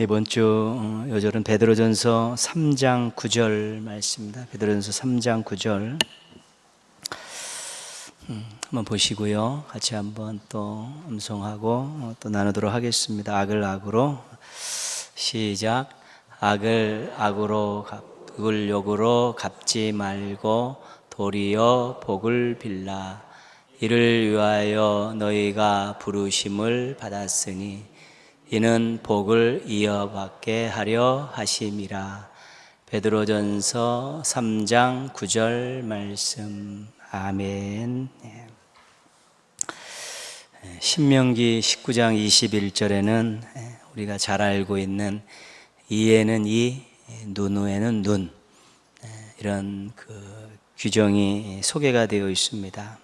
이번 주 요절은 베드로전서 3장 9절 말씀입니다. 베드로전서 3장 9절 한번 보시고요. 같이 한번 또 암송하고 또 나누도록 하겠습니다. 악을 악으로 시작. 악을 악으로 복을 욕으로 갚지 말고 도리어 복을 빌라. 이를 위하여 너희가 부르심을 받았으니 이는 복을 이어받게 하려 하심이라. 베드로전서 3장 9절 말씀. 아멘. 신명기 19장 21절에는 우리가 잘 알고 있는 이에는 이, 누누에는 눈, 이런 그 규정이 소개가 되어 있습니다.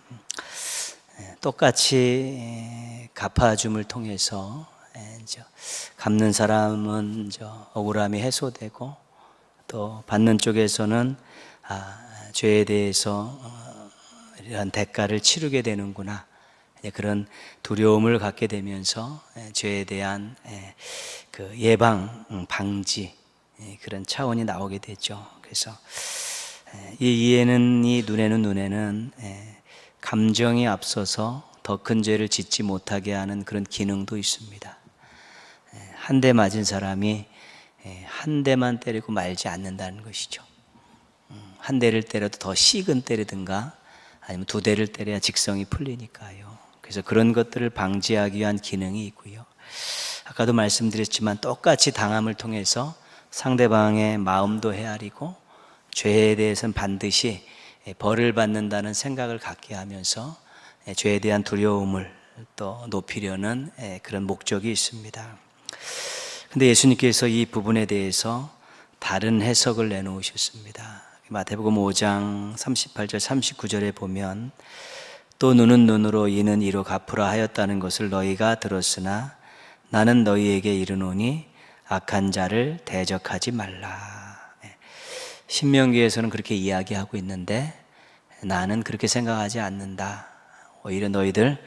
똑같이 갚아줌을 통해서 갚는 사람은 억울함이 해소되고, 또 받는 쪽에서는 죄에 대해서 이런 대가를 치르게 되는구나, 그런 두려움을 갖게 되면서 죄에 대한 그 예방, 방지, 그런 차원이 나오게 되죠. 그래서 이 이에는 이, 눈에는 눈에는 감정이 앞서서 더 큰 죄를 짓지 못하게 하는 그런 기능도 있습니다. 한 대 맞은 사람이 한 대만 때리고 말지 않는다는 것이죠. 한 대를 때려도 더 식은 때리든가 아니면 두 대를 때려야 직성이 풀리니까요. 그래서 그런 것들을 방지하기 위한 기능이 있고요. 아까도 말씀드렸지만 똑같이 당함을 통해서 상대방의 마음도 헤아리고 죄에 대해서는 반드시 벌을 받는다는 생각을 갖게 하면서 죄에 대한 두려움을 또 높이려는 그런 목적이 있습니다. 근데 예수님께서 이 부분에 대해서 다른 해석을 내놓으셨습니다. 마태복음 5장 38절 39절에 보면 또 눈은 눈으로 이는 이로 갚으라 하였다는 것을 너희가 들었으나 나는 너희에게 이르노니 악한 자를 대적하지 말라. 신명기에서는 그렇게 이야기하고 있는데 나는 그렇게 생각하지 않는다. 오히려 너희들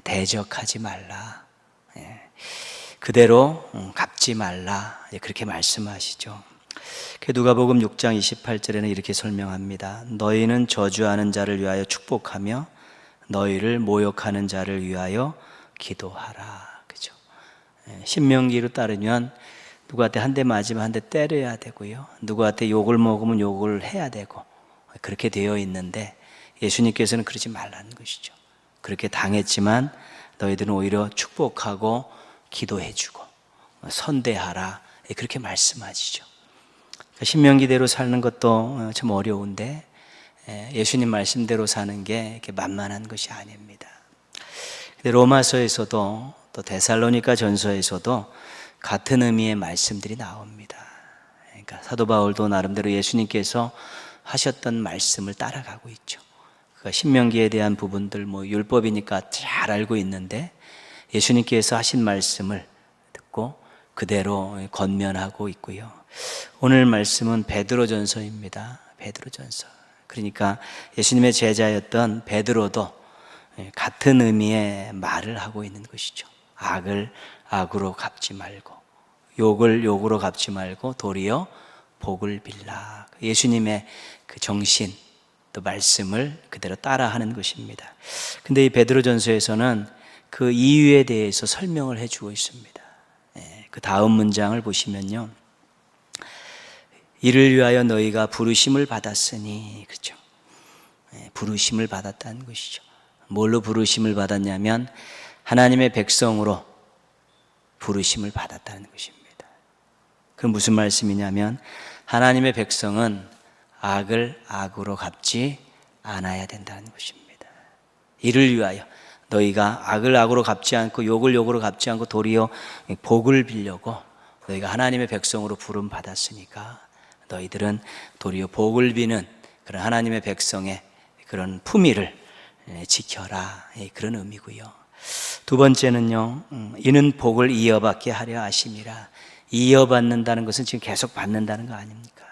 대적하지 말라. 그대로 갚지 말라. 그렇게 말씀하시죠. 누가복음 6장 28절에는 이렇게 설명합니다. 너희는 저주하는 자를 위하여 축복하며 너희를 모욕하는 자를 위하여 기도하라. 그죠? 신명기로 따르면 누구한테 한 대 맞으면 한 대 때려야 되고요. 누구한테 욕을 먹으면 욕을 해야 되고 그렇게 되어 있는데 예수님께서는 그러지 말라는 것이죠. 그렇게 당했지만 너희들은 오히려 축복하고 기도해주고 선대하라. 그렇게 말씀하시죠. 신명기대로 사는 것도 참 어려운데 예수님 말씀대로 사는 게 이렇게 만만한 것이 아닙니다. 근데 로마서에서도 또 데살로니가 전서에서도 같은 의미의 말씀들이 나옵니다. 그러니까 사도 바울도 나름대로 예수님께서 하셨던 말씀을 따라가고 있죠. 신명기에 대한 부분들 율법이니까 잘 알고 있는데 예수님께서 하신 말씀을 듣고 그대로 권면하고 있고요. 오늘 말씀은 베드로전서입니다. 베드로전서. 그러니까 예수님의 제자였던 베드로도 같은 의미의 말을 하고 있는 것이죠. 악을 악으로 갚지 말고 욕을 욕으로 갚지 말고 도리어 복을 빌라. 예수님의 그 정신 또 말씀을 그대로 따라하는 것입니다. 근데 이 베드로전서에서는 그 이유에 대해서 설명을 해주고 있습니다. 그 다음 문장을 보시면요, 이를 위하여 너희가 부르심을 받았으니, 그렇죠? 부르심을 받았다는 것이죠. 뭘로 부르심을 받았냐면 하나님의 백성으로 부르심을 받았다는 것입니다. 그 무슨 말씀이냐면 하나님의 백성은 악을 악으로 갚지 않아야 된다는 것입니다. 이를 위하여 너희가 악을 악으로 갚지 않고 욕을 욕으로 갚지 않고 도리어 복을 빌려고 너희가 하나님의 백성으로 부름 받았으니까 너희들은 도리어 복을 비는 그런 하나님의 백성의 그런 품위를 지켜라. 그런 의미고요. 두 번째는요, 이는 복을 이어받게 하려 하심이라. 이어받는다는 것은 지금 계속 받는다는 거 아닙니까?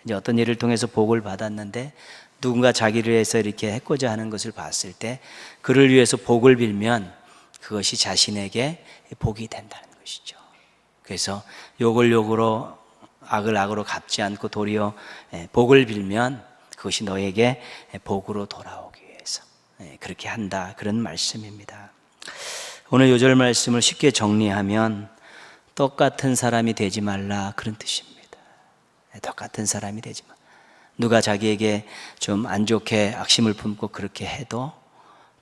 이제 어떤 일을 통해서 복을 받았는데 누군가 자기를 위해서 이렇게 했고자 하는 것을 봤을 때 그를 위해서 복을 빌면 그것이 자신에게 복이 된다는 것이죠. 그래서 욕을 욕으로 악을 악으로 갚지 않고 도리어 복을 빌면 그것이 너에게 복으로 돌아오기 위해서 그렇게 한다, 그런 말씀입니다. 오늘 요절 말씀을 쉽게 정리하면 똑같은 사람이 되지 말라, 그런 뜻입니다. 똑같은 사람이 되지 말라. 누가 자기에게 좀 안 좋게 악심을 품고 그렇게 해도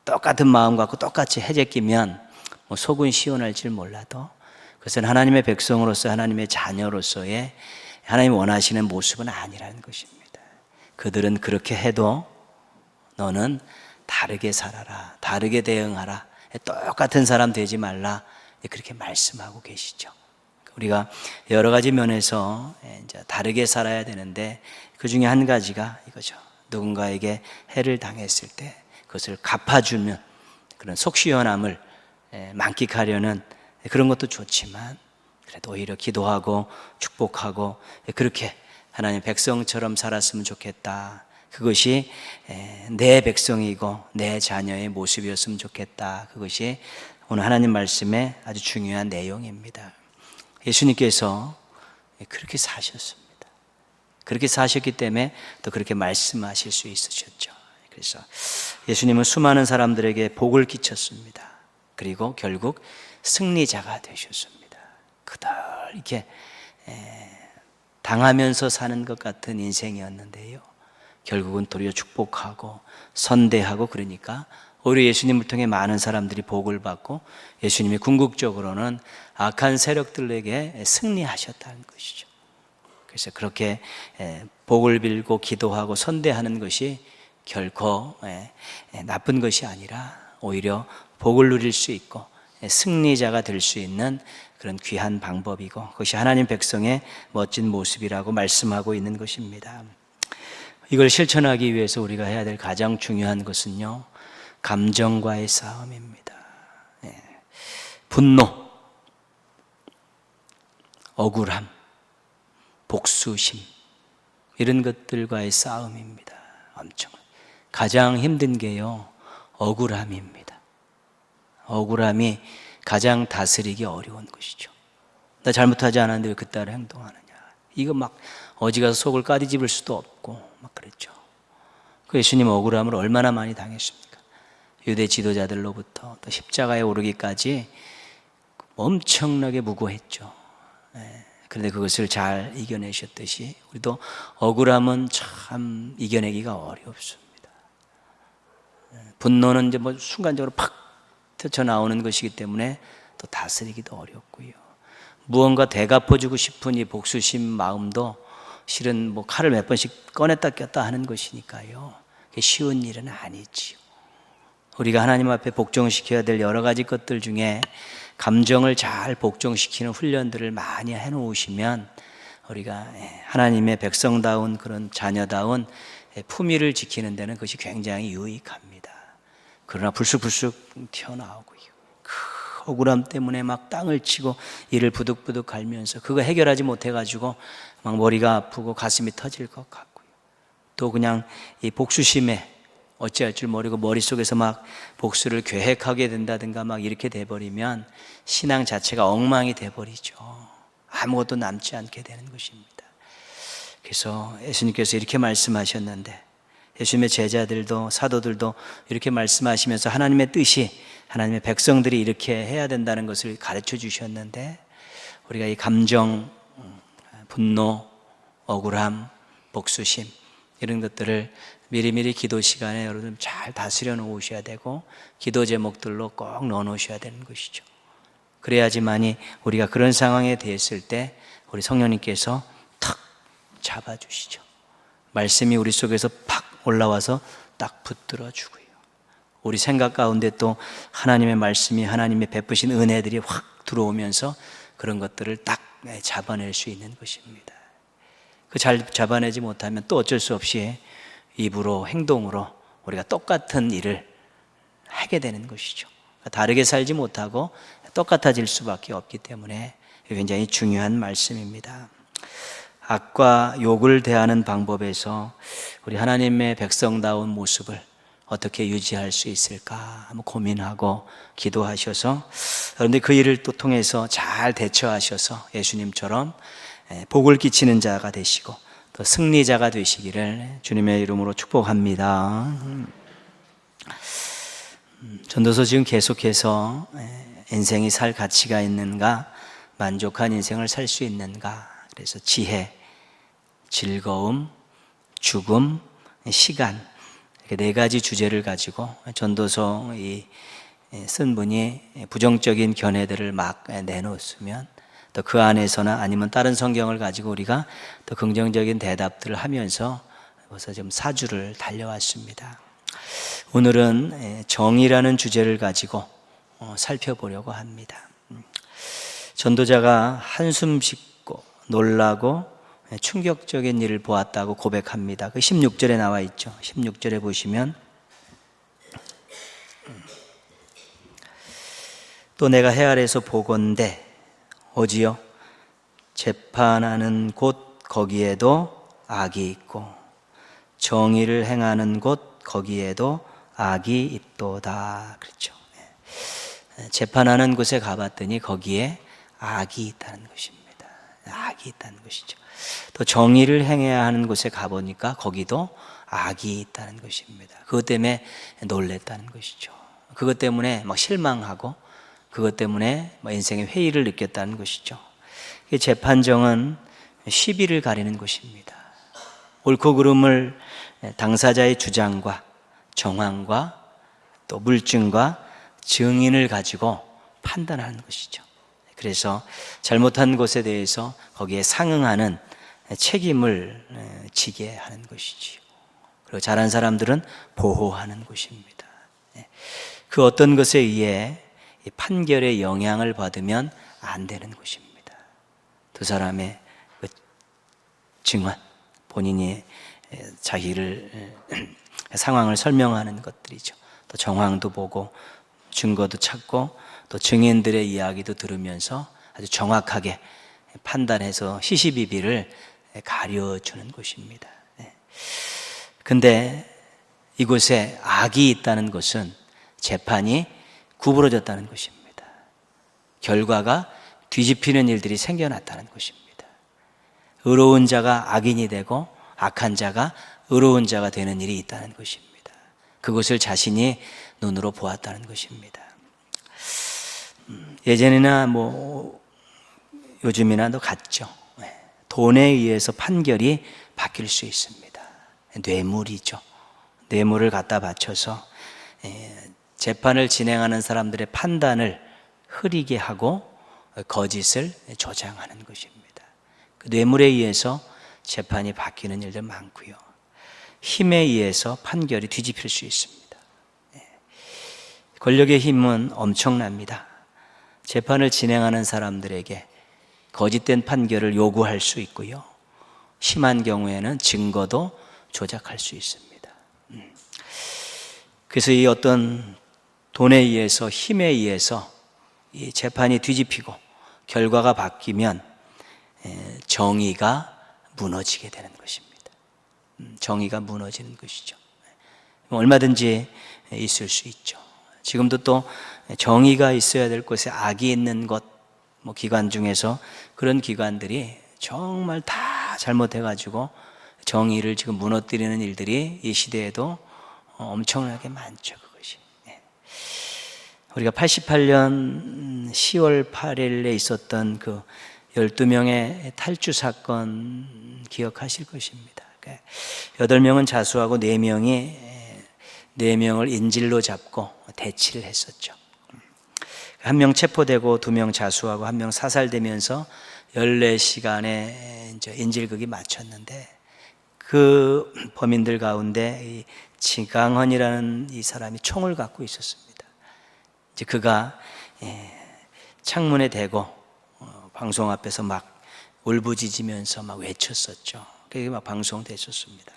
똑같은 마음 갖고 똑같이 해제끼면 뭐 속은 시원할지 몰라도 그것은 하나님의 백성으로서, 하나님의 자녀로서의 하나님이 원하시는 모습은 아니라는 것입니다. 그들은 그렇게 해도 너는 다르게 살아라, 다르게 대응하라, 똑같은 사람 되지 말라, 그렇게 말씀하고 계시죠. 우리가 여러 가지 면에서 이제 다르게 살아야 되는데 그 중에 한 가지가 이거죠. 누군가에게 해를 당했을 때 그것을 갚아주는 그런 속시원함을 만끽하려는 그런 것도 좋지만, 그래도 오히려 기도하고 축복하고 그렇게 하나님 백성처럼 살았으면 좋겠다. 그것이 내 백성이고 내 자녀의 모습이었으면 좋겠다. 그것이 오늘 하나님 말씀의 아주 중요한 내용입니다. 예수님께서 그렇게 사셨습니다. 그렇게 사셨기 때문에 또 그렇게 말씀하실 수 있으셨죠. 그래서 예수님은 수많은 사람들에게 복을 끼쳤습니다. 그리고 결국 승리자가 되셨습니다. 그들 이렇게 당하면서 사는 것 같은 인생이었는데요, 결국은 도리어 축복하고 선대하고, 그러니까 오히려 예수님을 통해 많은 사람들이 복을 받고 예수님이 궁극적으로는 악한 세력들에게 승리하셨다는 것이죠. 그래서 그렇게 복을 빌고 기도하고 선대하는 것이 결코 나쁜 것이 아니라 오히려 복을 누릴 수 있고 승리자가 될 수 있는 그런 귀한 방법이고, 그것이 하나님 백성의 멋진 모습이라고 말씀하고 있는 것입니다. 이걸 실천하기 위해서 우리가 해야 될 가장 중요한 것은요, 감정과의 싸움입니다. 분노, 억울함, 복수심, 이런 것들과의 싸움입니다. 엄청 가장 힘든 게요, 억울함입니다. 억울함이 가장 다스리기 어려운 것이죠. 나 잘못하지 않았는데 왜 그따라 행동하느냐, 이거 막 어디 가서 속을 까디집을 수도 없고 막 그랬죠. 그 예수님 억울함을 얼마나 많이 당했습니까? 유대 지도자들로부터 또 십자가에 오르기까지 엄청나게 무고했죠. 그런데 그것을 잘 이겨내셨듯이 우리도 억울함은 참 이겨내기가 어렵습니다. 분노는 이제 뭐 순간적으로 팍 터져 나오는 것이기 때문에 또 다스리기도 어렵고요. 무언가 되갚아주고 싶은 이 복수심 마음도 실은 뭐 칼을 몇 번씩 꺼냈다 꼈다 하는 것이니까요, 그게 쉬운 일은 아니지요. 우리가 하나님 앞에 복종시켜야 될 여러 가지 것들 중에 감정을 잘 복종시키는 훈련들을 많이 해놓으시면 우리가 하나님의 백성다운 그런 자녀다운 품위를 지키는 데는 그것이 굉장히 유익합니다. 그러나 불쑥불쑥 튀어나오고요, 그 억울함 때문에 막 땅을 치고 이를 부득부득 갈면서 그거 해결하지 못해가지고 막 머리가 아프고 가슴이 터질 것 같고요, 또 그냥 이 복수심에 어찌할 줄 모르고 머릿속에서 막 복수를 계획하게 된다든가 막 이렇게 돼버리면 신앙 자체가 엉망이 돼버리죠. 아무것도 남지 않게 되는 것입니다. 그래서 예수님께서 이렇게 말씀하셨는데, 예수님의 제자들도 사도들도 이렇게 말씀하시면서 하나님의 뜻이, 하나님의 백성들이 이렇게 해야 된다는 것을 가르쳐 주셨는데, 우리가 이 감정, 분노, 억울함, 복수심, 이런 것들을 미리미리 기도 시간에 여러분 잘 다스려 놓으셔야 되고 기도 제목들로 꼭 넣어 놓으셔야 되는 것이죠. 그래야지만이 우리가 그런 상황에 대했을 때 우리 성령님께서 탁 잡아주시죠. 말씀이 우리 속에서 팍 올라와서 딱 붙들어 주고요, 우리 생각 가운데 또 하나님의 말씀이, 하나님의 베푸신 은혜들이 확 들어오면서 그런 것들을 딱 잡아낼 수 있는 것입니다. 그 잘 잡아내지 못하면 또 어쩔 수 없이 입으로, 행동으로 우리가 똑같은 일을 하게 되는 것이죠. 다르게 살지 못하고 똑같아질 수밖에 없기 때문에 굉장히 중요한 말씀입니다. 악과 욕을 대하는 방법에서 우리 하나님의 백성다운 모습을 어떻게 유지할 수 있을까 한번 고민하고 기도하셔서 그런데 그 일을 또 통해서 잘 대처하셔서 예수님처럼 복을 끼치는 자가 되시고 또 승리자가 되시기를 주님의 이름으로 축복합니다. 전도서 지금 계속해서 인생이 살 가치가 있는가, 만족한 인생을 살 수 있는가, 그래서 지혜, 즐거움, 죽음, 시간, 이렇게 4가지 주제를 가지고 전도서 쓴 분이 부정적인 견해들을 막 내놓으면 또 그 안에서나 아니면 다른 성경을 가지고 우리가 또 긍정적인 대답들을 하면서 벌써 좀 4주를 달려왔습니다. 오늘은 정의라는 주제를 가지고 살펴보려고 합니다. 전도자가 한숨 쉬고 놀라고 충격적인 일을 보았다고 고백합니다. 그 16절에 나와 있죠. 16절에 보시면 또 내가 해 아래에서 보건대 오지요 재판하는 곳 거기에도 악이 있고 정의를 행하는 곳 거기에도 악이 있도다. 그렇죠. 재판하는 곳에 가봤더니 거기에 악이 있다는 것입니다. 악이 있다는 것이죠. 또 정의를 행해야 하는 곳에 가보니까 거기도 악이 있다는 것입니다. 그것 때문에 놀랬다는 것이죠. 그것 때문에 막 실망하고 그것 때문에 인생의 회의를 느꼈다는 것이죠. 재판정은 시비를 가리는 곳입니다. 옳고 그름을 당사자의 주장과 정황과 또 물증과 증인을 가지고 판단하는 것이죠. 그래서 잘못한 것에 대해서 거기에 상응하는 책임을 지게 하는 것이지요. 그리고 잘한 사람들은 보호하는 것입니다. 그 어떤 것에 의해 판결의 영향을 받으면 안 되는 것입니다. 두 사람의 그 증언, 본인이 자기를 상황을 설명하는 것들이죠. 또 정황도 보고 증거도 찾고 또 증인들의 이야기도 들으면서 아주 정확하게 판단해서 시시비비를 가려주는 것입니다. 근데 이곳에 악이 있다는 것은 재판이 구부러졌다는 것입니다. 결과가 뒤집히는 일들이 생겨났다는 것입니다. 의로운 자가 악인이 되고 악한 자가 의로운 자가 되는 일이 있다는 것입니다. 그것을 자신이 눈으로 보았다는 것입니다. 예전이나 요즘이나도 같죠. 돈에 의해서 판결이 바뀔 수 있습니다. 뇌물이죠. 뇌물을 갖다 바쳐서 재판을 진행하는 사람들의 판단을 흐리게 하고 거짓을 조장하는 것입니다. 그 뇌물에 의해서 재판이 바뀌는 일들 많고요. 힘에 의해서 판결이 뒤집힐 수 있습니다. 권력의 힘은 엄청납니다. 재판을 진행하는 사람들에게 거짓된 판결을 요구할 수 있고요. 심한 경우에는 증거도 조작할 수 있습니다. 그래서 이 어떤 돈에 의해서 힘에 의해서 이 재판이 뒤집히고 결과가 바뀌면 정의가 무너지게 되는 것입니다. 정의가 무너지는 것이죠. 얼마든지 있을 수 있죠. 지금도 또 정의가 있어야 될 곳에 악이 있는 것, 기관 중에서 그런 기관들이 정말 다 잘못해가지고 정의를 지금 무너뜨리는 일들이 이 시대에도 엄청나게 많죠. 그것이. 우리가 88년 10월 8일에 있었던 그 12명의 탈주 사건 기억하실 것입니다. 8명은 자수하고 4명을 인질로 잡고 대치를 했었죠. 1명 체포되고 2명 자수하고 1명 사살되면서 14시간의 인질극이 마쳤는데 그 범인들 가운데 이 지강헌이라는 이 사람이 총을 갖고 있었습니다. 이제 그가 창문에 대고 방송 앞에서 막 울부짖으면서 막 외쳤었죠. 그게 막 방송됐었습니다.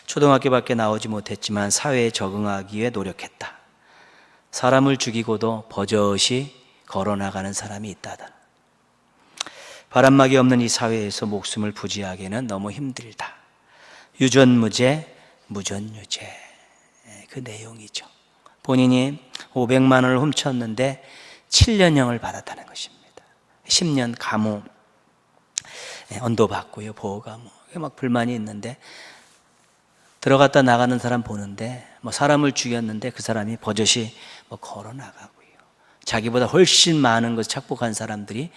초등학교밖에 나오지 못했지만 사회에 적응하기 위해 노력했다. 사람을 죽이고도 버젓이 걸어나가는 사람이 있다다. 바람막이 없는 이 사회에서 목숨을 부지하기는 너무 힘들다. 유전무죄, 무전유죄. 그 내용이죠. 본인이 500만 원을 훔쳤는데 7년형을 받았다는 것입니다. 10년 감호 언도받고요, 보호감호. 막 불만이 있는데 들어갔다 나가는 사람 보는데 사람을 죽였는데 그 사람이 버젓이 걸어 나가고요. 자기보다 훨씬 많은 것을 착복한 사람들이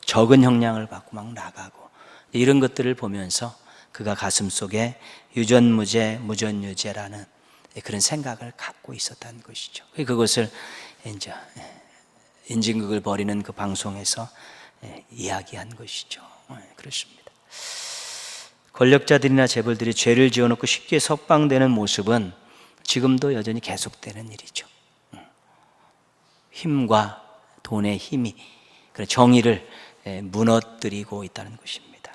적은 형량을 받고 막 나가고, 이런 것들을 보면서 그가 가슴속에 유전무죄, 무전유죄라는 그런 생각을 갖고 있었다는 것이죠. 그것을 이제 인증극을 벌이는 그 방송에서 이야기한 것이죠. 그렇습니다. 권력자들이나 재벌들이 죄를 지어놓고 쉽게 석방되는 모습은 지금도 여전히 계속되는 일이죠. 힘과 돈의 힘이 정의를 무너뜨리고 있다는 것입니다.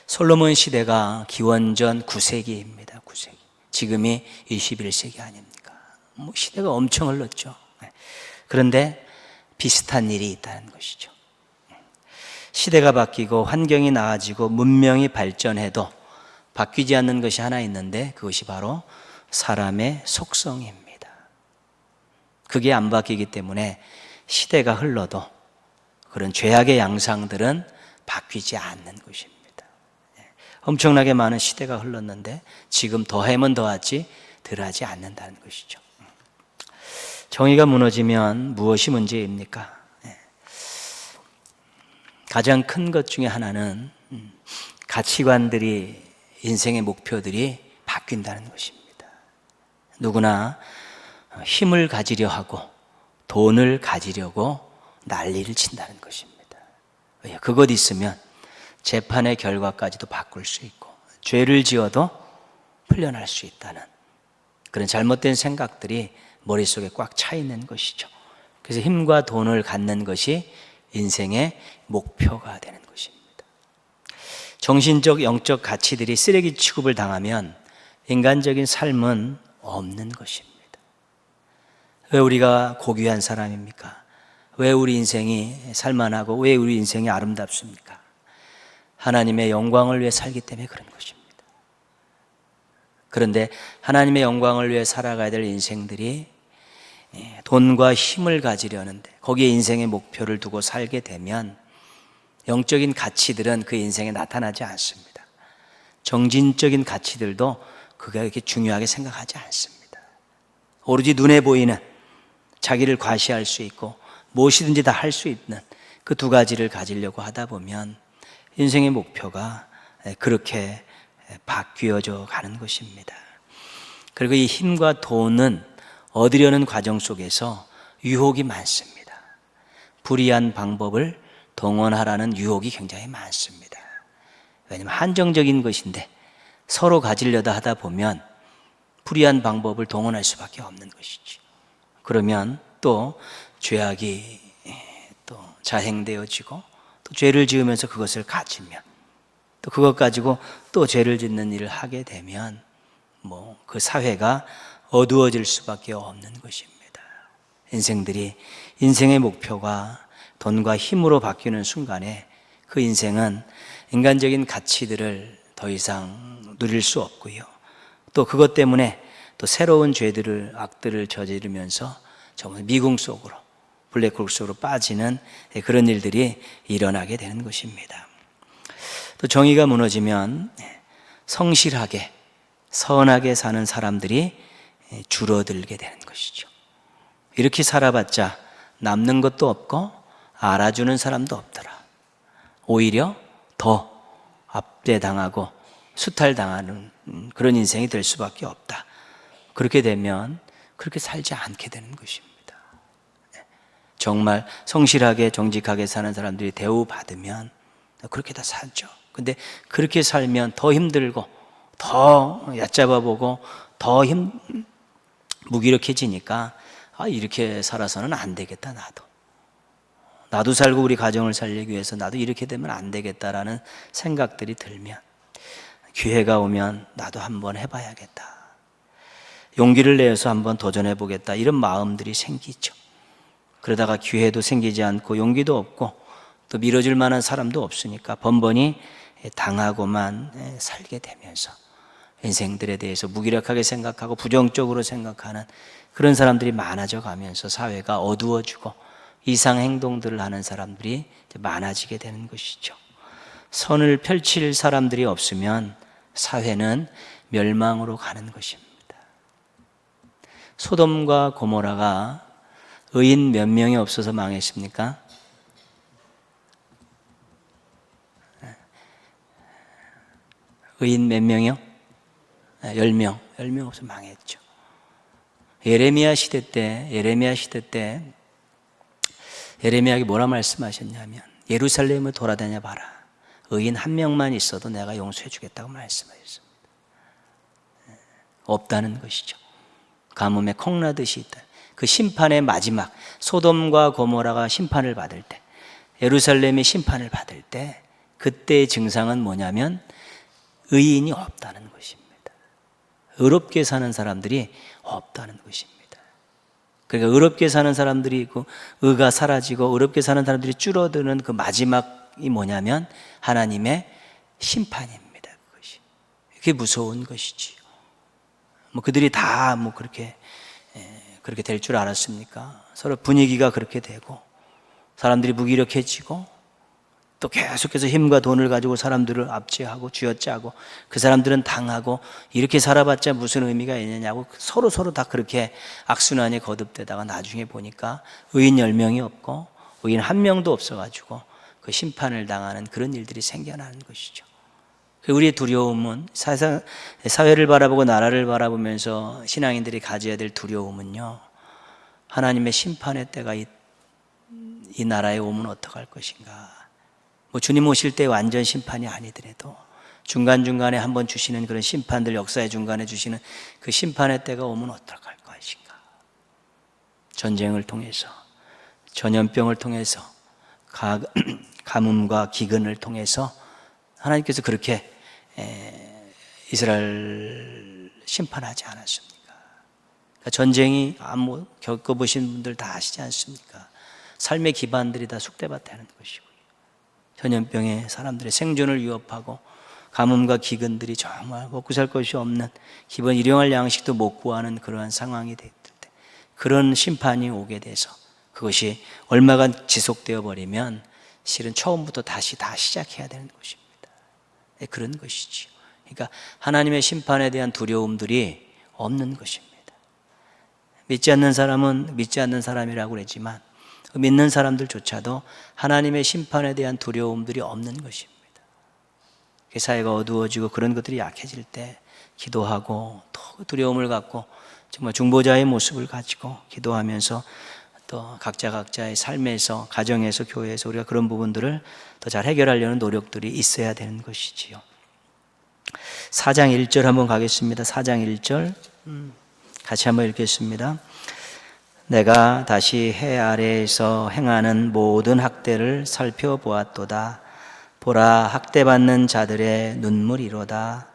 솔로몬 시대가 기원전 9세기입니다. 9세기. 지금이 21세기 아닙니까? 시대가 엄청 흘렀죠. 그런데 비슷한 일이 있다는 것이죠. 시대가 바뀌고 환경이 나아지고 문명이 발전해도 바뀌지 않는 것이 하나 있는데, 그것이 바로 사람의 속성입니다. 그게 안 바뀌기 때문에 시대가 흘러도 그런 죄악의 양상들은 바뀌지 않는 것입니다. 엄청나게 많은 시대가 흘렀는데 지금 더하면 더하지 덜하지 않는다는 것이죠. 정의가 무너지면 무엇이 문제입니까? 가장 큰 것 중에 하나는 가치관들이, 인생의 목표들이 바뀐다는 것입니다. 누구나 힘을 가지려 하고 돈을 가지려고 난리를 친다는 것입니다. 그것 있으면 재판의 결과까지도 바꿀 수 있고 죄를 지어도 풀려날 수 있다는 그런 잘못된 생각들이 머릿속에 꽉 차 있는 것이죠. 그래서 힘과 돈을 갖는 것이 인생의 목표가 되는 것입니다. 정신적, 영적 가치들이 쓰레기 취급을 당하면 인간적인 삶은 없는 것입니다. 왜 우리가 고귀한 사람입니까? 왜 우리 인생이 살만하고 왜 우리 인생이 아름답습니까? 하나님의 영광을 위해 살기 때문에 그런 것입니다. 그런데 하나님의 영광을 위해 살아가야 될 인생들이 돈과 힘을 가지려는데 거기에 인생의 목표를 두고 살게 되면 영적인 가치들은 그 인생에 나타나지 않습니다. 정신적인 가치들도 그가 이렇게 중요하게 생각하지 않습니다. 오로지 눈에 보이는 자기를 과시할 수 있고 무엇이든지 다 할 수 있는 그 두 가지를 가지려고 하다 보면 인생의 목표가 그렇게 바뀌어져 가는 것입니다. 그리고 이 힘과 돈은 얻으려는 과정 속에서 유혹이 많습니다. 불이한 방법을 동원하라는 유혹이 굉장히 많습니다. 왜냐하면 한정적인 것인데 서로 가지려다 하다 보면 불이한 방법을 동원할 수밖에 없는 것이죠. 그러면 또 죄악이 또 자행되어지고 또 죄를 지으면서 그것을 가지면 또 그것 가지고 또 죄를 짓는 일을 하게 되면 그 사회가 어두워질 수밖에 없는 것입니다. 인생의 목표가 돈과 힘으로 바뀌는 순간에 그 인생은 인간적인 가치들을 더 이상 누릴 수 없고요. 또 그것 때문에 또 새로운 죄들을, 악들을 저지르면서 정말 미궁 속으로, 블랙홀 속으로 빠지는 그런 일들이 일어나게 되는 것입니다. 또 정의가 무너지면 성실하게, 선하게 사는 사람들이 줄어들게 되는 것이죠. 이렇게 살아봤자 남는 것도 없고 알아주는 사람도 없더라. 오히려 더 압제당하고 수탈당하는 그런 인생이 될 수밖에 없다. 그렇게 되면 그렇게 살지 않게 되는 것입니다. 정말 성실하게 정직하게 사는 사람들이 대우받으면 그렇게 다 살죠. 근데 그렇게 살면 더 힘들고 더 얕잡아보고 더 무기력해지니까 이렇게 살아서는 안 되겠다. 나도 살고 우리 가정을 살리기 위해서 나도 이렇게 되면 안 되겠다라는 생각들이 들면 기회가 오면 나도 한번 해봐야겠다. 용기를 내서 한번 도전해보겠다. 이런 마음들이 생기죠. 그러다가 기회도 생기지 않고 용기도 없고 또 밀어줄 만한 사람도 없으니까 번번이 당하고만 살게 되면서 인생들에 대해서 무기력하게 생각하고 부정적으로 생각하는 그런 사람들이 많아져 가면서 사회가 어두워지고 이상 행동들을 하는 사람들이 많아지게 되는 것이죠. 선을 펼칠 사람들이 없으면 사회는 멸망으로 가는 것입니다. 소돔과 고모라가 의인 몇 명이 없어서 망했습니까? 의인 몇 명이요? 10명. 10명 없어서 망했죠. 예레미야 시대 때 예레미야에게 뭐라 말씀하셨냐면 예루살렘을 돌아다녀 봐라. 의인 한 명만 있어도 내가 용서해 주겠다고 말씀하셨습니다. 없다는 것이죠. 가뭄에 콩나듯이 있다. 그 심판의 마지막, 소돔과 고모라가 심판을 받을 때, 예루살렘이 심판을 받을 때 그때의 증상은 뭐냐면 의인이 없다는 것입니다. 의롭게 사는 사람들이 없다는 것입니다. 그러니까 의롭게 사는 사람들이 있고 의가 사라지고 의롭게 사는 사람들이 줄어드는 그 마지막이 뭐냐면 하나님의 심판입니다. 그것이. 그게 무서운 것이지요. 그들이 다 그렇게 될 줄 알았습니까? 서로 분위기가 그렇게 되고 사람들이 무기력해지고 또 계속해서 힘과 돈을 가지고 사람들을 압제하고 쥐어짜고 그 사람들은 당하고 이렇게 살아봤자 무슨 의미가 있느냐고 서로 다 그렇게 악순환에 거듭되다가 나중에 보니까 의인 10명이 없고 의인 1명도 없어가지고 그 심판을 당하는 그런 일들이 생겨나는 것이죠. 우리의 두려움은 사회를 바라보고 나라를 바라보면서 신앙인들이 가져야 될 두려움은요, 하나님의 심판의 때가 이 나라에 오면 어떡할 것인가. 주님 오실 때 완전 심판이 아니더라도 중간중간에 한번 주시는 그런 심판들, 역사의 중간에 주시는 그 심판의 때가 오면 어떡할 것인가. 전쟁을 통해서, 전염병을 통해서, 가뭄과 기근을 통해서 하나님께서 그렇게 이스라엘 심판하지 않았습니까? 그러니까 전쟁이 겪어보신 분들 다 아시지 않습니까? 삶의 기반들이 다 쑥대밭에 하는 것이고요. 전염병에 사람들의 생존을 위협하고 가뭄과 기근들이 정말 먹고 살 것이 없는 기본 일용할 양식도 못 구하는 그러한 상황이 됐을 때 그런 심판이 오게 돼서 그것이 얼마간 지속되어 버리면 실은 처음부터 다시 다 시작해야 되는 것입니다. 그런 것이지요. 그러니까 하나님의 심판에 대한 두려움들이 없는 것입니다. 믿지 않는 사람은 믿지 않는 사람이라고 그랬지만 믿는 사람들조차도 하나님의 심판에 대한 두려움들이 없는 것입니다. 사회가 어두워지고 그런 것들이 약해질 때 기도하고 또 두려움을 갖고 정말 중보자의 모습을 가지고 기도하면서 또 각자의 삶에서, 가정에서, 교회에서 우리가 그런 부분들을 더 잘 해결하려는 노력들이 있어야 되는 것이지요. 4장 1절 한번 가겠습니다. 4장 1절 같이 한번 읽겠습니다. 내가 다시 해 아래에서 행하는 모든 학대를 살펴보았도다. 보라, 학대받는 자들의 눈물이로다.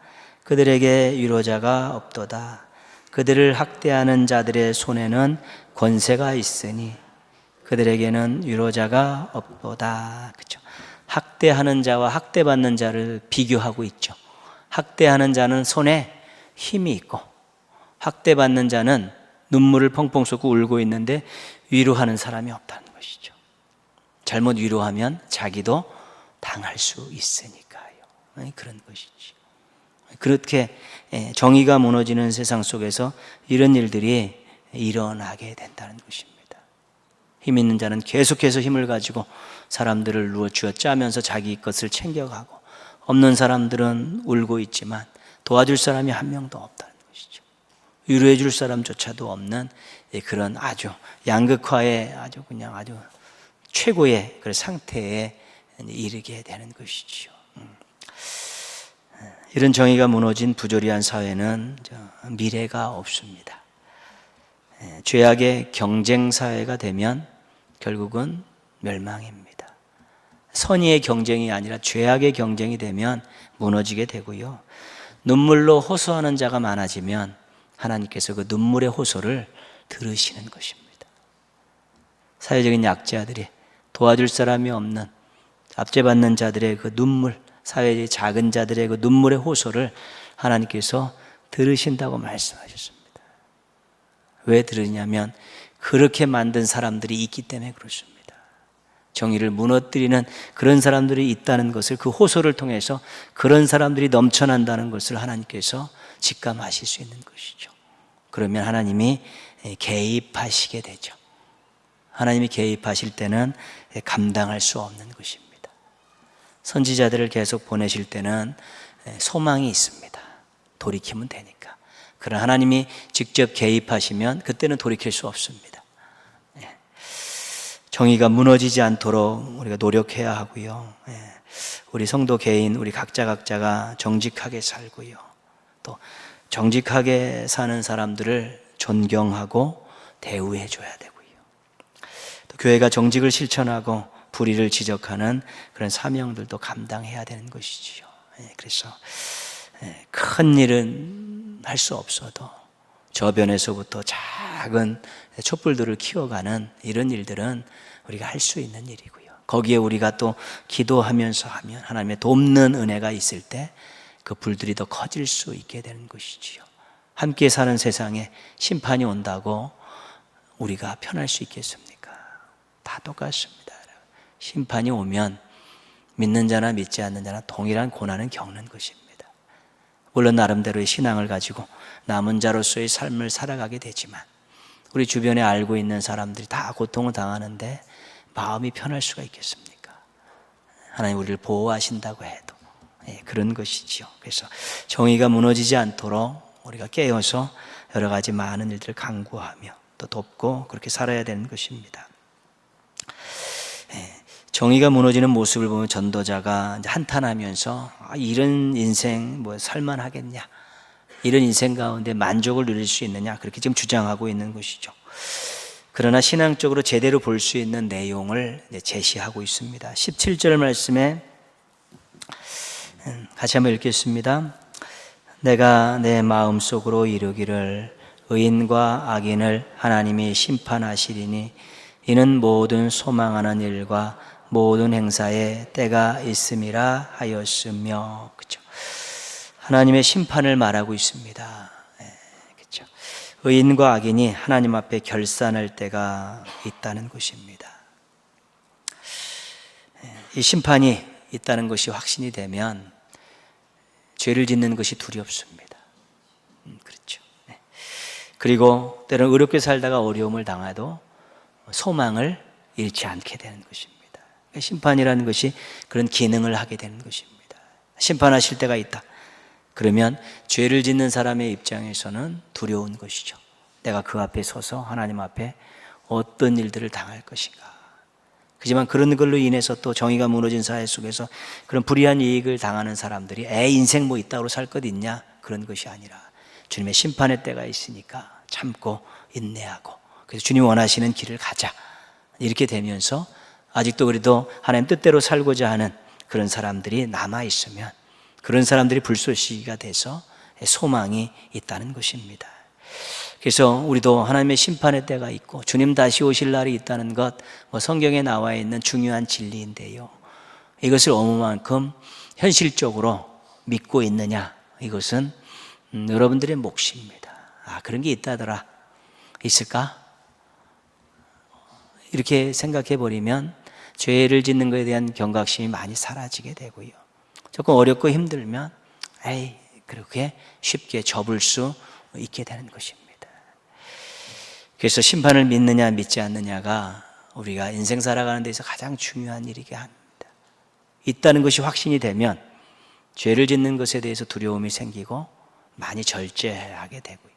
그들에게 위로자가 없도다. 그들을 학대하는 자들의 손에는 권세가 있으니 그들에게는 위로자가 없도다. 그렇죠? 학대하는 자와 학대받는 자를 비교하고 있죠. 학대하는 자는 손에 힘이 있고 학대받는 자는 눈물을 펑펑 쏟고 울고 있는데 위로하는 사람이 없다는 것이죠. 잘못 위로하면 자기도 당할 수 있으니까요. 그런 것이죠. 그렇게 정의가 무너지는 세상 속에서 이런 일들이 일어나게 된다는 것입니다. 힘 있는 자는 계속해서 힘을 가지고 사람들을 쥐어짜면서 자기 것을 챙겨가고 없는 사람들은 울고 있지만 도와줄 사람이 한 명도 없다는 것이죠. 위로해 줄 사람조차도 없는 그런 아주 양극화의 아주 최고의 그런 상태에 이르게 되는 것이죠. 이런 정의가 무너진 부조리한 사회는 미래가 없습니다. 죄악의 경쟁 사회가 되면 결국은 멸망입니다. 선의의 경쟁이 아니라 죄악의 경쟁이 되면 무너지게 되고요. 눈물로 호소하는 자가 많아지면 하나님께서 그 눈물의 호소를 들으시는 것입니다. 사회적인 약자들이 도와줄 사람이 없는 압제받는 자들의 그 눈물, 사회의 작은 자들의 그 눈물의 호소를 하나님께서 들으신다고 말씀하셨습니다. 왜 들으냐면 그렇게 만든 사람들이 있기 때문에 그렇습니다. 정의를 무너뜨리는 그런 사람들이 있다는 것을, 그 호소를 통해서 그런 사람들이 넘쳐난다는 것을 하나님께서 직감하실 수 있는 것이죠. 그러면 하나님이 개입하시게 되죠. 하나님이 개입하실 때는 감당할 수 없는 것입니다. 선지자들을 계속 보내실 때는 소망이 있습니다. 돌이키면 되니까. 그러나 하나님이 직접 개입하시면 그때는 돌이킬 수 없습니다. 정의가 무너지지 않도록 우리가 노력해야 하고요. 우리 성도 개인, 우리 각자가 정직하게 살고요. 또 정직하게 사는 사람들을 존경하고 대우해 줘야 되고요. 또 교회가 정직을 실천하고 불의를 지적하는 그런 사명들도 감당해야 되는 것이지요. 그래서 큰 일은 할 수 없어도 저변에서부터 작은 촛불들을 키워가는 이런 일들은 우리가 할 수 있는 일이고요. 거기에 우리가 또 기도하면서 하면 하나님의 돕는 은혜가 있을 때 그 불들이 더 커질 수 있게 되는 것이지요. 함께 사는 세상에 심판이 온다고 우리가 편할 수 있겠습니까? 다 똑같습니다. 심판이 오면 믿는 자나 믿지 않는 자나 동일한 고난은 겪는 것입니다. 물론 나름대로의 신앙을 가지고 남은 자로서의 삶을 살아가게 되지만 우리 주변에 알고 있는 사람들이 다 고통을 당하는데 마음이 편할 수가 있겠습니까? 하나님 우리를 보호하신다고 해도 그런 것이지요. 그래서 정의가 무너지지 않도록 우리가 깨어서 여러 가지 많은 일들을 강구하며 또 돕고 그렇게 살아야 되는 것입니다. 정의가 무너지는 모습을 보면 전도자가 한탄하면서 이런 인생 뭐 살만하겠냐, 이런 인생 가운데 만족을 누릴 수 있느냐, 그렇게 지금 주장하고 있는 것이죠. 그러나 신앙적으로 제대로 볼 수 있는 내용을 제시하고 있습니다. 17절 말씀에 같이 한번 읽겠습니다. 내가 내 마음속으로 이르기를 의인과 악인을 하나님이 심판하시리니 이는 모든 소망하는 일과 모든 행사에 때가 있음이라 하였으며. 그렇죠? 하나님의 심판을 말하고 있습니다. 그렇죠? 의인과 악인이 하나님 앞에 결산할 때가 있다는 것입니다. 이 심판이 있다는 것이 확신이 되면 죄를 짓는 것이 두렵습니다. 그렇죠. 그리고 때로는 어렵게 살다가 어려움을 당해도 소망을 잃지 않게 되는 것입니다. 심판이라는 것이 그런 기능을 하게 되는 것입니다. 심판하실 때가 있다. 그러면 죄를 짓는 사람의 입장에서는 두려운 것이죠. 내가 그 앞에 서서 하나님 앞에 어떤 일들을 당할 것인가. 하지만 그런 걸로 인해서 또 정의가 무너진 사회 속에서 그런 불의한 이익을 당하는 사람들이 인생 뭐 이따구로 살 것 있냐, 그런 것이 아니라 주님의 심판의 때가 있으니까 참고 인내하고 그래서 주님 원하시는 길을 가자, 이렇게 되면서 아직도 그래도 하나님 뜻대로 살고자 하는 그런 사람들이 남아있으면 그런 사람들이 불쏘시개가 돼서 소망이 있다는 것입니다. 그래서 우리도 하나님의 심판의 때가 있고 주님 다시 오실 날이 있다는 것, 성경에 나와 있는 중요한 진리인데요. 이것을 얼마만큼 현실적으로 믿고 있느냐, 이것은 여러분들의 몫입니다. 그런 게 있다더라. 있을까? 이렇게 생각해 버리면 죄를 짓는 것에 대한 경각심이 많이 사라지게 되고요. 조금 어렵고 힘들면 그렇게 쉽게 접을 수 있게 되는 것입니다. 그래서 심판을 믿느냐 믿지 않느냐가 우리가 인생 살아가는 데서 가장 중요한 일이게 합니다. 있다는 것이 확신이 되면 죄를 짓는 것에 대해서 두려움이 생기고 많이 절제하게 되고요.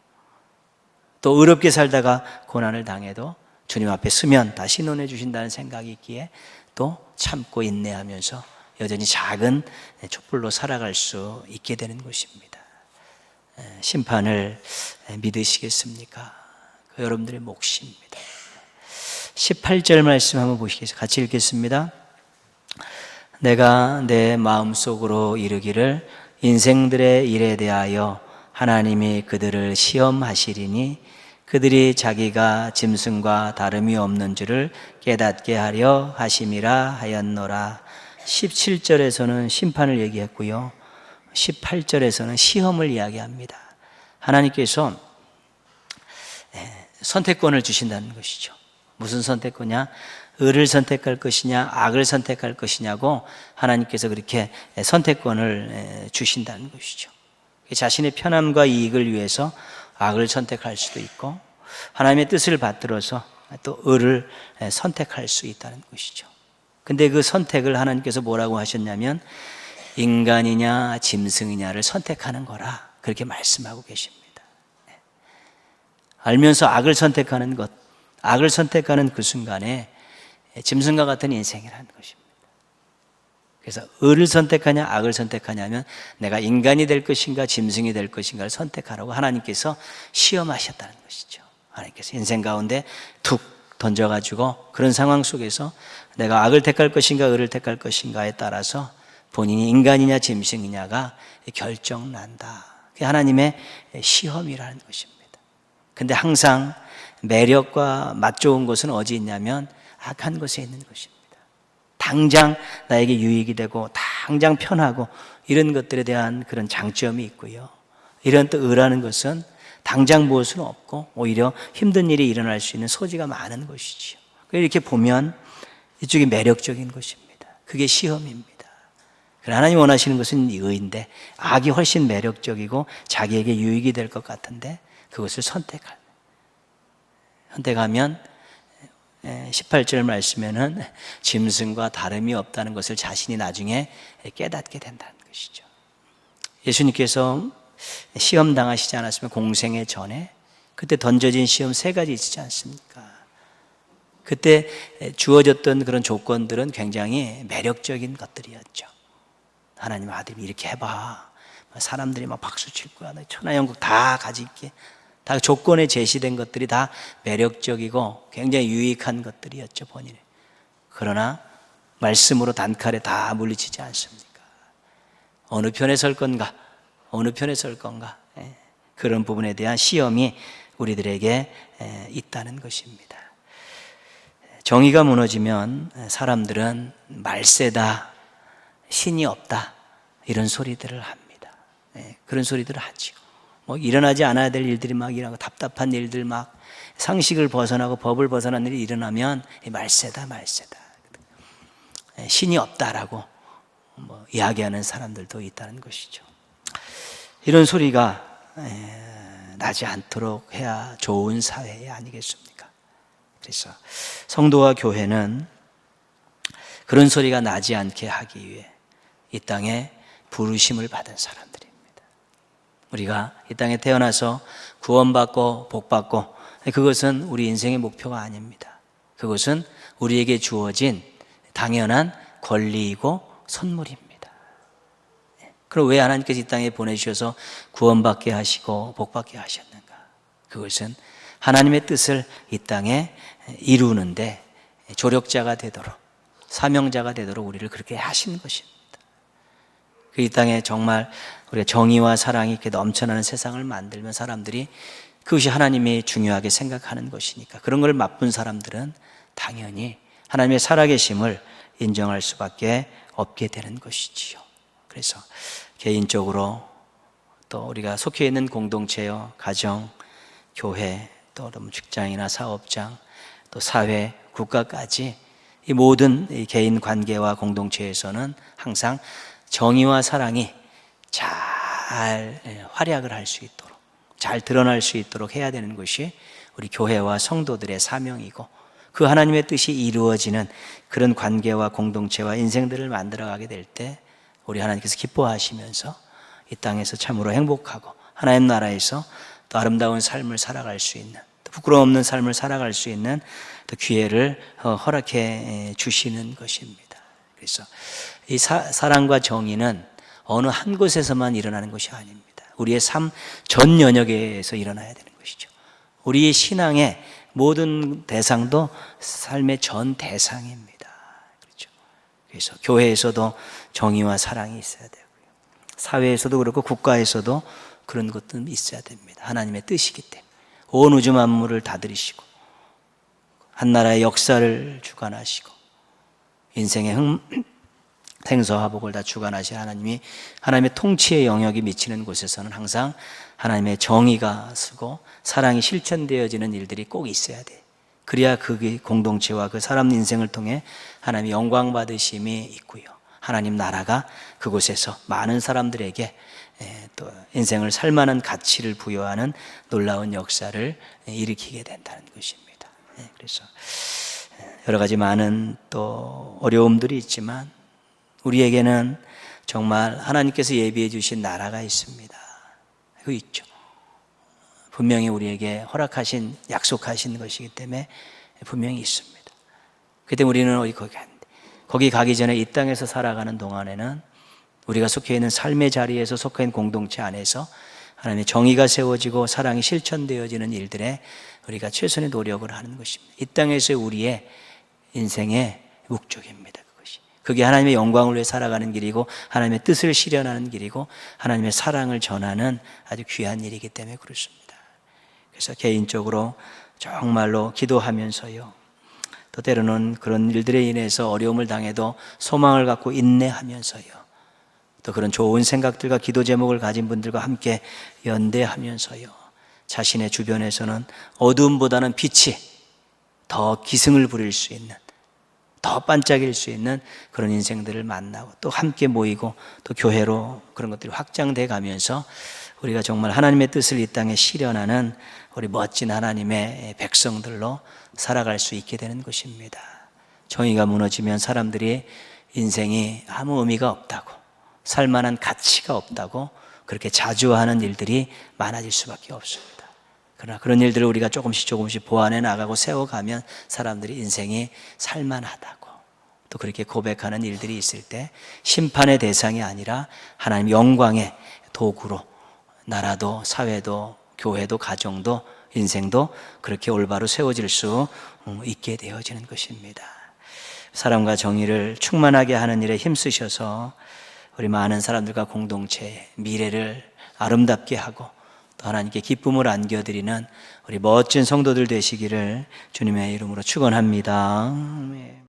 또 어렵게 살다가 고난을 당해도 주님 앞에 서면 다 신원해 주신다는 생각이 있기에 또 참고 인내하면서 여전히 작은 촛불로 살아갈 수 있게 되는 것입니다. 심판을 믿으시겠습니까? 그 여러분들의 몫입니다. 18절 말씀 한번 보시겠습니다. 같이 읽겠습니다. 내가 내 마음속으로 이르기를 인생들의 일에 대하여 하나님이 그들을 시험하시리니 그들이 자기가 짐승과 다름이 없는 줄을 깨닫게 하려 하심이라 하였노라. 17절에서는 심판을 얘기했고요. 18절에서는 시험을 이야기합니다. 하나님께서 선택권을 주신다는 것이죠. 무슨 선택권이냐? 의를 선택할 것이냐 악을 선택할 것이냐고 하나님께서 그렇게 선택권을 주신다는 것이죠. 자신의 편함과 이익을 위해서 악을 선택할 수도 있고 하나님의 뜻을 받들어서 또 의를 선택할 수 있다는 것이죠. 근데 그 선택을 하나님께서 뭐라고 하셨냐면 인간이냐 짐승이냐를 선택하는 거라 그렇게 말씀하고 계십니다. 알면서 악을 선택하는 것, 악을 선택하는 그 순간에 짐승과 같은 인생이라는 것입니다. 그래서 의를 선택하냐 악을 선택하냐면 내가 인간이 될 것인가 짐승이 될 것인가를 선택하라고 하나님께서 시험하셨다는 것이죠. 하나님께서 인생 가운데 툭 던져가지고 그런 상황 속에서 내가 악을 택할 것인가 의를 택할 것인가에 따라서 본인이 인간이냐 짐승이냐가 결정난다. 그게 하나님의 시험이라는 것입니다. 근데 항상 매력과 맛 좋은 것은 어디 있냐면 악한 것에 있는 것입니다. 당장 나에게 유익이 되고 당장 편하고 이런 것들에 대한 그런 장점이 있고요. 이런 또 의라는 것은 당장 무엇은 없고 오히려 힘든 일이 일어날 수 있는 소지가 많은 것이지요. 이렇게 보면 이쪽이 매력적인 것입니다. 그게 시험입니다. 하나님 원하시는 것은 의인데 악이 훨씬 매력적이고 자기에게 유익이 될 것 같은데 그것을 선택하면 18절 말씀에는 짐승과 다름이 없다는 것을 자신이 나중에 깨닫게 된다는 것이죠. 예수님께서 시험 당하시지 않았으면 공생의 전에 그때 던져진 시험 3가지 있지 않습니까? 그때 주어졌던 그런 조건들은 굉장히 매력적인 것들이었죠. 하나님 아들이 이렇게 해봐. 사람들이 막 박수 칠 거야. 천하영국 다 가질게. 다 조건에 제시된 것들이 다 매력적이고 굉장히 유익한 것들이었죠, 본인이. 그러나 말씀으로 단칼에 다 물리치지 않습니까? 어느 편에 설 건가? 어느 편에 설 건가? 그런 부분에 대한 시험이 우리들에게 있다는 것입니다. 정의가 무너지면 사람들은 말세다, 신이 없다 이런 소리들을 합니다. 그런 소리들을 하죠. 일어나지 않아야 될 일들이 막 일어나고 답답한 일들 막 상식을 벗어나고 법을 벗어난 일이 일어나면 말세다. 신이 없다라고 이야기하는 사람들도 있다는 것이죠. 이런 소리가 나지 않도록 해야 좋은 사회 아니겠습니까? 그래서 성도와 교회는 그런 소리가 나지 않게 하기 위해 이 땅에 부르심을 받은 사람들입니다. 우리가 이 땅에 태어나서 구원받고 복받고 그것은 우리 인생의 목표가 아닙니다. 그것은 우리에게 주어진 당연한 권리이고 선물입니다. 그럼 왜 하나님께서 이 땅에 보내주셔서 구원받게 하시고 복받게 하셨는가? 그것은 하나님의 뜻을 이 땅에 이루는데 조력자가 되도록 사명자가 되도록 우리를 그렇게 하신 것입니다. 이 땅에 정말 우리가 정의와 사랑이 이렇게 넘쳐나는 세상을 만들면 사람들이 그것이 하나님이 중요하게 생각하는 것이니까 그런 걸 맛본 사람들은 당연히 하나님의 살아계심을 인정할 수밖에 없게 되는 것이지요. 그래서 개인적으로 또 우리가 속해 있는 공동체요, 가정, 교회, 또 직장이나 사업장, 또 사회, 국가까지 이 모든 이 개인 관계와 공동체에서는 항상 정의와 사랑이 잘 활약을 할 수 있도록 잘 드러날 수 있도록 해야 되는 것이 우리 교회와 성도들의 사명이고 그 하나님의 뜻이 이루어지는 그런 관계와 공동체와 인생들을 만들어가게 될 때 우리 하나님께서 기뻐하시면서 이 땅에서 참으로 행복하고 하나님 나라에서 또 아름다운 삶을 살아갈 수 있는 또 부끄러움 없는 삶을 살아갈 수 있는 또 기회를 허락해 주시는 것입니다. 그래서 이 사랑과 정의는 어느 한 곳에서만 일어나는 것이 아닙니다. 우리의 삶 전 영역에서 일어나야 되는 것이죠. 우리의 신앙의 모든 대상도 삶의 전 대상입니다. 그렇죠. 그래서 교회에서도 정의와 사랑이 있어야 되고요. 사회에서도 그렇고 국가에서도 그런 것도 있어야 됩니다. 하나님의 뜻이기 때문에 온 우주 만물을 다스리시고 한 나라의 역사를 주관하시고 인생의 생사화복을 다 주관하신 하나님이 하나님의 통치의 영역이 미치는 곳에서는 항상 하나님의 정의가 쓰고 사랑이 실천되어지는 일들이 꼭 있어야 돼. 그래야 그 공동체와 그 사람 인생을 통해 하나님의 영광 받으심이 있고요. 하나님 나라가 그곳에서 많은 사람들에게 또 인생을 살만한 가치를 부여하는 놀라운 역사를 일으키게 된다는 것입니다. 그래서 여러 가지 많은 또 어려움들이 있지만 우리에게는 정말 하나님께서 예비해 주신 나라가 있습니다. 그 있죠. 분명히 우리에게 허락하신, 약속하신 것이기 때문에 분명히 있습니다. 그때 우리는 거기 가기 전에 이 땅에서 살아가는 동안에는 우리가 속해 있는 삶의 자리에서 속해 있는 공동체 안에서 하나님의 정의가 세워지고 사랑이 실천되어지는 일들에 우리가 최선의 노력을 하는 것입니다. 이 땅에서의 우리의 인생의 목적입니다. 그게 하나님의 영광을 위해 살아가는 길이고 하나님의 뜻을 실현하는 길이고 하나님의 사랑을 전하는 아주 귀한 일이기 때문에 그렇습니다. 그래서 개인적으로 정말로 기도하면서요, 또 때로는 그런 일들에 인해서 어려움을 당해도 소망을 갖고 인내하면서요, 또 그런 좋은 생각들과 기도 제목을 가진 분들과 함께 연대하면서요, 자신의 주변에서는 어두움보다는 빛이 더 기승을 부릴 수 있는, 더 반짝일 수 있는 그런 인생들을 만나고 또 함께 모이고 또 교회로 그런 것들이 확장돼 가면서 우리가 정말 하나님의 뜻을 이 땅에 실현하는 우리 멋진 하나님의 백성들로 살아갈 수 있게 되는 것입니다. 정의가 무너지면 사람들이 인생이 아무 의미가 없다고, 살만한 가치가 없다고 그렇게 자주하는 일들이 많아질 수밖에 없습니다. 그러나 그런 일들을 우리가 조금씩 보완해 나가고 세워가면 사람들이 인생이 살만하다고 또 그렇게 고백하는 일들이 있을 때 심판의 대상이 아니라 하나님 영광의 도구로 나라도 사회도 교회도 가정도 인생도 그렇게 올바로 세워질 수 있게 되어지는 것입니다. 사랑과 정의를 충만하게 하는 일에 힘쓰셔서 우리 많은 사람들과 공동체의 미래를 아름답게 하고 또 하나님께 기쁨을 안겨드리는 우리 멋진 성도들 되시기를 주님의 이름으로 축원합니다.